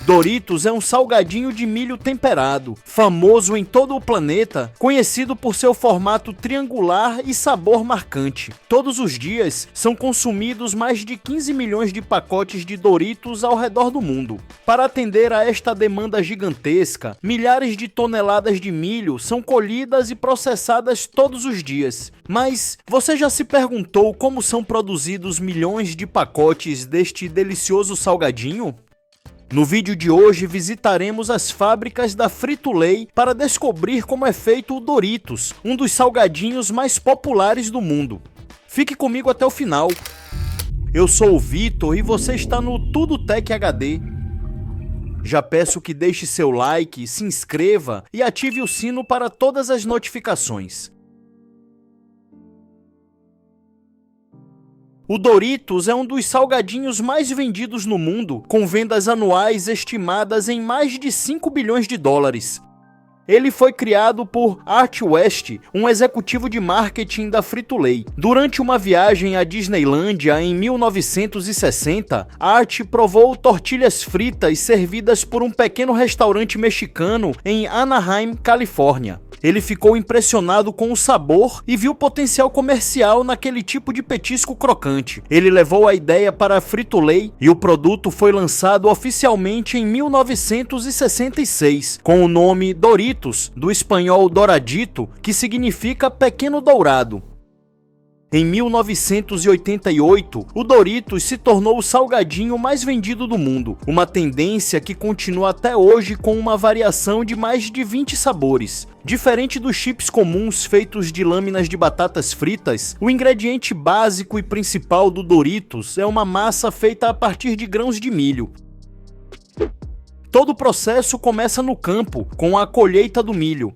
Doritos é um salgadinho de milho temperado, famoso em todo o planeta, conhecido por seu formato triangular e sabor marcante. Todos os dias são consumidos mais de 15 milhões de pacotes de Doritos ao redor do mundo. Para atender a esta demanda gigantesca, milhares de toneladas de milho são colhidas e processadas todos os dias. Mas você já se perguntou como são produzidos milhões de pacotes deste delicioso salgadinho? No vídeo de hoje visitaremos as fábricas da Frito-Lay para descobrir como é feito o Doritos, um dos salgadinhos mais populares do mundo. Fique comigo até o final. Eu sou o Vitor e você está no Tudo Tech HD. Já peço que deixe seu like, se inscreva e ative o sino para todas as notificações. O Doritos é um dos salgadinhos mais vendidos no mundo, com vendas anuais estimadas em mais de 5 bilhões de dólares. Ele foi criado por Art West, um executivo de marketing da Frito-Lay. Durante uma viagem à Disneylândia em 1960, Art provou tortilhas fritas servidas por um pequeno restaurante mexicano em Anaheim, Califórnia. Ele ficou impressionado com o sabor e viu potencial comercial naquele tipo de petisco crocante. Ele levou a ideia para a Frito-Lay e o produto foi lançado oficialmente em 1966, com o nome Doritos, do espanhol douradito, que significa pequeno dourado. Em 1988, o Doritos se tornou o salgadinho mais vendido do mundo, uma tendência que continua até hoje com uma variação de mais de 20 sabores. Diferente dos chips comuns feitos de lâminas de batatas fritas, o ingrediente básico e principal do Doritos é uma massa feita a partir de grãos de milho. Todo o processo começa no campo, com a colheita do milho.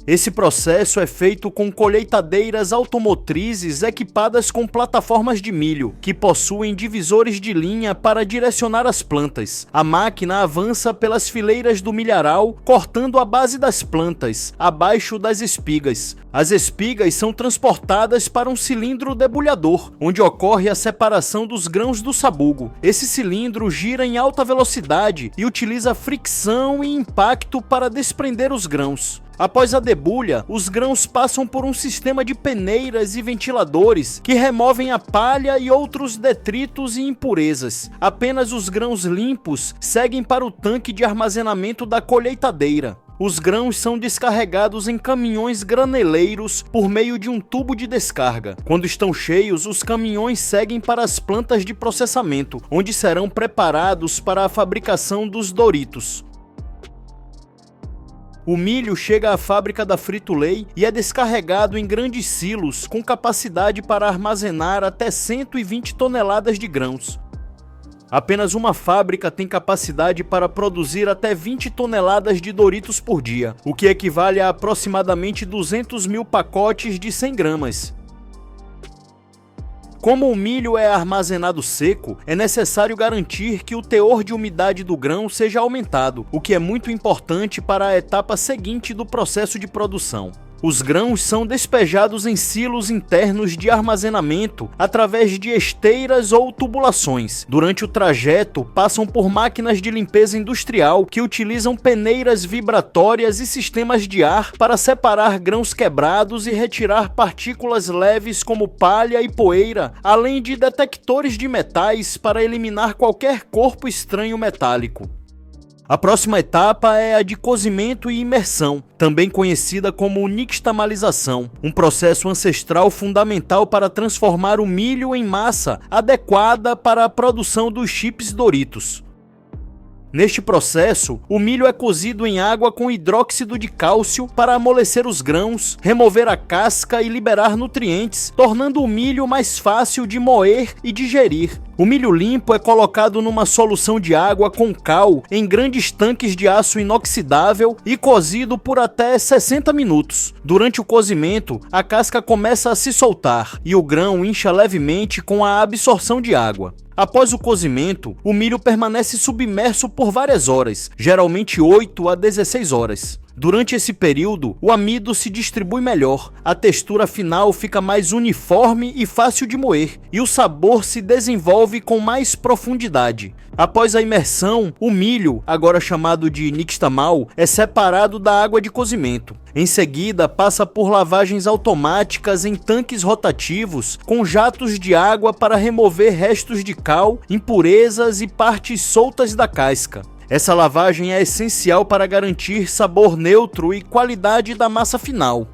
Esse processo é feito com colheitadeiras automotrizes equipadas com plataformas de milho, que possuem divisores de linha para direcionar as plantas. A máquina avança pelas fileiras do milharal, cortando a base das plantas, abaixo das espigas. As espigas são transportadas para um cilindro debulhador, onde ocorre a separação dos grãos do sabugo. Esse cilindro gira em alta velocidade e utiliza fricção e impacto para desprender os grãos. Após a debulha, os grãos passam por um sistema de peneiras e ventiladores que removem a palha e outros detritos e impurezas. Apenas os grãos limpos seguem para o tanque de armazenamento da colheitadeira. Os grãos são descarregados em caminhões graneleiros por meio de um tubo de descarga. Quando estão cheios, os caminhões seguem para as plantas de processamento, onde serão preparados para a fabricação dos Doritos. O milho chega à fábrica da Frito-Lay e é descarregado em grandes silos com capacidade para armazenar até 120 toneladas de grãos. Apenas uma fábrica tem capacidade para produzir até 20 toneladas de Doritos por dia, o que equivale a aproximadamente 200 mil pacotes de 100 gramas. Como o milho é armazenado seco, é necessário garantir que o teor de umidade do grão seja aumentado, o que é muito importante para a etapa seguinte do processo de produção. Os grãos são despejados em silos internos de armazenamento através de esteiras ou tubulações. Durante o trajeto, passam por máquinas de limpeza industrial que utilizam peneiras vibratórias e sistemas de ar para separar grãos quebrados e retirar partículas leves como palha e poeira, além de detectores de metais para eliminar qualquer corpo estranho metálico. A próxima etapa é a de cozimento e imersão, também conhecida como nixtamalização, um processo ancestral fundamental para transformar o milho em massa adequada para a produção dos chips Doritos. Neste processo, o milho é cozido em água com hidróxido de cálcio para amolecer os grãos, remover a casca e liberar nutrientes, tornando o milho mais fácil de moer e digerir. O milho limpo é colocado numa solução de água com cal em grandes tanques de aço inoxidável e cozido por até 60 minutos. Durante o cozimento, a casca começa a se soltar e o grão incha levemente com a absorção de água. Após o cozimento, o milho permanece submerso por várias horas, geralmente 8 a 16 horas. Durante esse período, o amido se distribui melhor, a textura final fica mais uniforme e fácil de moer, e o sabor se desenvolve com mais profundidade. Após a imersão, o milho, agora chamado de nixtamal, é separado da água de cozimento. Em seguida, passa por lavagens automáticas em tanques rotativos com jatos de água para remover restos de cal, impurezas e partes soltas da casca. Essa lavagem é essencial para garantir sabor neutro e qualidade da massa final.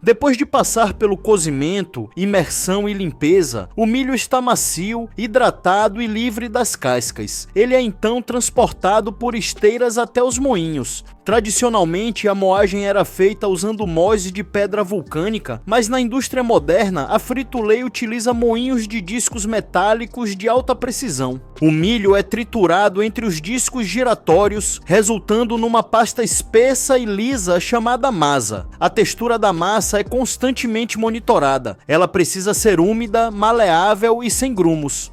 Depois de passar pelo cozimento, imersão e limpeza, o milho está macio, hidratado e livre das cascas. Ele é então transportado por esteiras até os moinhos. Tradicionalmente, a moagem era feita usando mós de pedra vulcânica, mas na indústria moderna, a Frito-Lay utiliza moinhos de discos metálicos de alta precisão. O milho é triturado entre os discos giratórios, resultando numa pasta espessa e lisa chamada masa. A textura da massa é constantemente monitorada. Ela precisa ser úmida, maleável e sem grumos.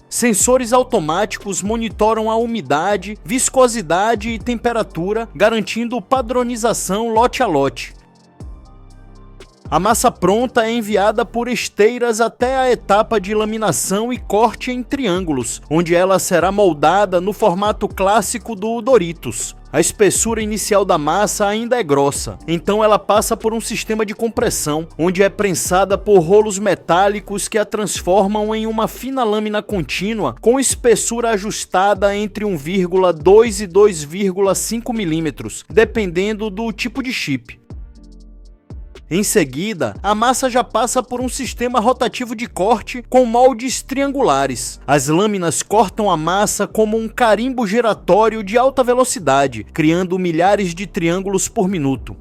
Sensores automáticos monitoram a umidade, viscosidade e temperatura, garantindo padronização lote a lote. A massa pronta é enviada por esteiras até a etapa de laminação e corte em triângulos, onde ela será moldada no formato clássico do Doritos. A espessura inicial da massa ainda é grossa, então ela passa por um sistema de compressão, onde é prensada por rolos metálicos que a transformam em uma fina lâmina contínua com espessura ajustada entre 1,2 e 2,5 milímetros, dependendo do tipo de chip. Em seguida, a massa já passa por um sistema rotativo de corte com moldes triangulares. As lâminas cortam a massa como um carimbo giratório de alta velocidade, criando milhares de triângulos por minuto.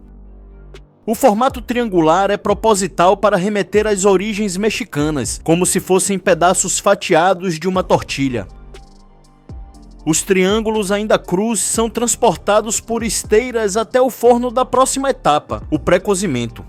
O formato triangular é proposital para remeter às origens mexicanas, como se fossem pedaços fatiados de uma tortilha. Os triângulos ainda crus são transportados por esteiras até o forno da próxima etapa, o pré-cozimento.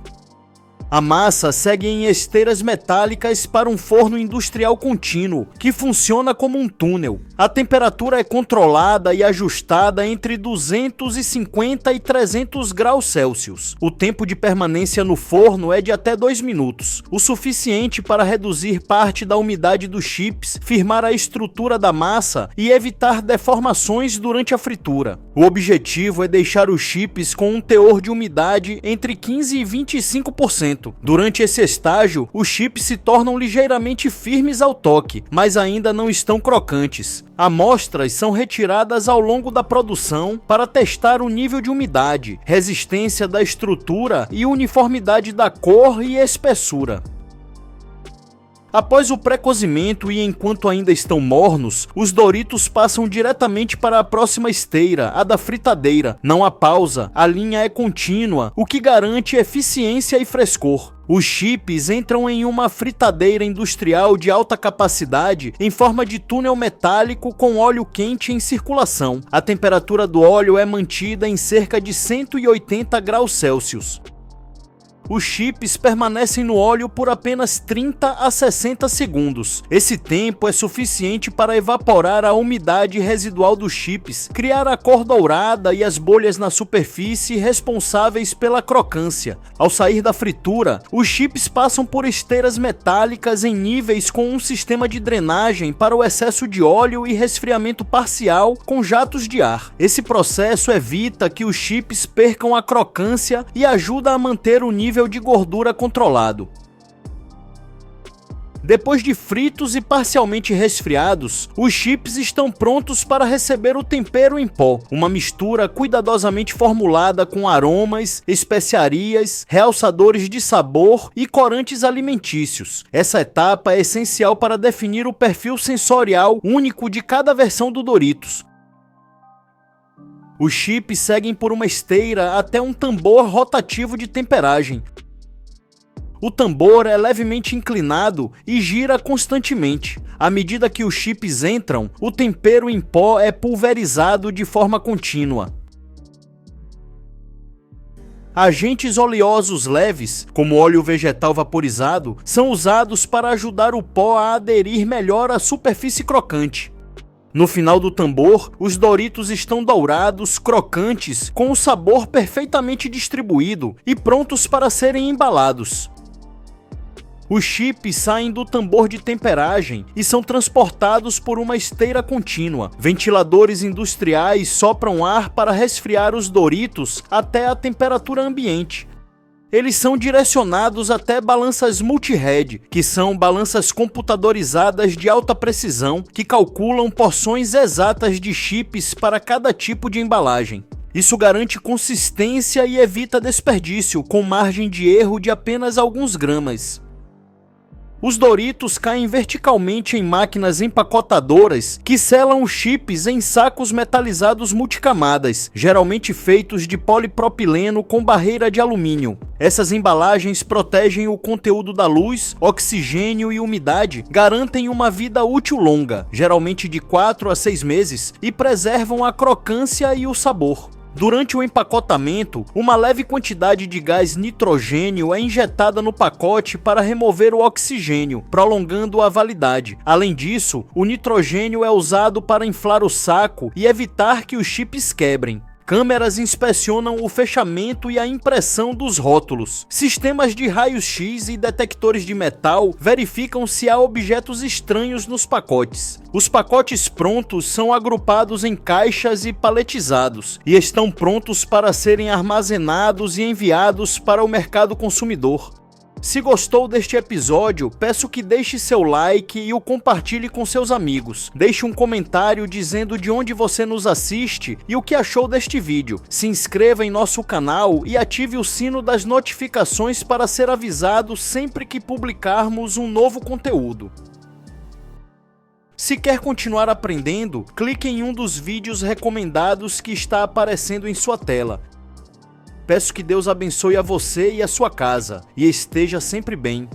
A massa segue em esteiras metálicas para um forno industrial contínuo, que funciona como um túnel. A temperatura é controlada e ajustada entre 250 e 300 graus Celsius. O tempo de permanência no forno é de até 2 minutos, o suficiente para reduzir parte da umidade dos chips, firmar a estrutura da massa e evitar deformações durante a fritura. O objetivo é deixar os chips com um teor de umidade entre 15 e 25%. Durante esse estágio, os chips se tornam ligeiramente firmes ao toque, mas ainda não estão crocantes. Amostras são retiradas ao longo da produção para testar o nível de umidade, resistência da estrutura e uniformidade da cor e espessura. Após o pré-cozimento e enquanto ainda estão mornos, os Doritos passam diretamente para a próxima esteira, a da fritadeira. Não há pausa, a linha é contínua, o que garante eficiência e frescor. Os chips entram em uma fritadeira industrial de alta capacidade em forma de túnel metálico com óleo quente em circulação. A temperatura do óleo é mantida em cerca de 180 graus Celsius. Os chips permanecem no óleo por apenas 30 a 60 segundos. Esse tempo é suficiente para evaporar a umidade residual dos chips, criar a cor dourada e as bolhas na superfície responsáveis pela crocância. Ao sair da fritura, os chips passam por esteiras metálicas em níveis com um sistema de drenagem para o excesso de óleo e resfriamento parcial com jatos de ar. Esse processo evita que os chips percam a crocância e ajuda a manter o nível de gordura controlado. Depois de fritos e parcialmente resfriados, os chips estão prontos para receber o tempero em pó, uma mistura cuidadosamente formulada com aromas, especiarias, realçadores de sabor e corantes alimentícios. Essa etapa é essencial para definir o perfil sensorial único de cada versão do Doritos. Os chips seguem por uma esteira até um tambor rotativo de temperagem. O tambor é levemente inclinado e gira constantemente. À medida que os chips entram, o tempero em pó é pulverizado de forma contínua. Agentes oleosos leves, como óleo vegetal vaporizado, são usados para ajudar o pó a aderir melhor à superfície crocante. No final do tambor, os Doritos estão dourados, crocantes, com o sabor perfeitamente distribuído e prontos para serem embalados. Os chips saem do tambor de temperagem e são transportados por uma esteira contínua. Ventiladores industriais sopram ar para resfriar os Doritos até a temperatura ambiente. Eles são direcionados até balanças multi-head, que são balanças computadorizadas de alta precisão que calculam porções exatas de chips para cada tipo de embalagem. Isso garante consistência e evita desperdício, com margem de erro de apenas alguns gramas. Os Doritos caem verticalmente em máquinas empacotadoras que selam os chips em sacos metalizados multicamadas, geralmente feitos de polipropileno com barreira de alumínio. Essas embalagens protegem o conteúdo da luz, oxigênio e umidade, garantem uma vida útil longa, geralmente de 4 a 6 meses, e preservam a crocância e o sabor. Durante o empacotamento, uma leve quantidade de gás nitrogênio é injetada no pacote para remover o oxigênio, prolongando a validade. Além disso, o nitrogênio é usado para inflar o saco e evitar que os chips quebrem. Câmeras inspecionam o fechamento e a impressão dos rótulos. Sistemas de raios-x e detectores de metal verificam se há objetos estranhos nos pacotes. Os pacotes prontos são agrupados em caixas e paletizados, e estão prontos para serem armazenados e enviados para o mercado consumidor. Se gostou deste episódio, peço que deixe seu like e o compartilhe com seus amigos. Deixe um comentário dizendo de onde você nos assiste e o que achou deste vídeo. Se inscreva em nosso canal e ative o sino das notificações para ser avisado sempre que publicarmos um novo conteúdo. Se quer continuar aprendendo, clique em um dos vídeos recomendados que está aparecendo em sua tela. Peço que Deus abençoe a você e a sua casa, e esteja sempre bem.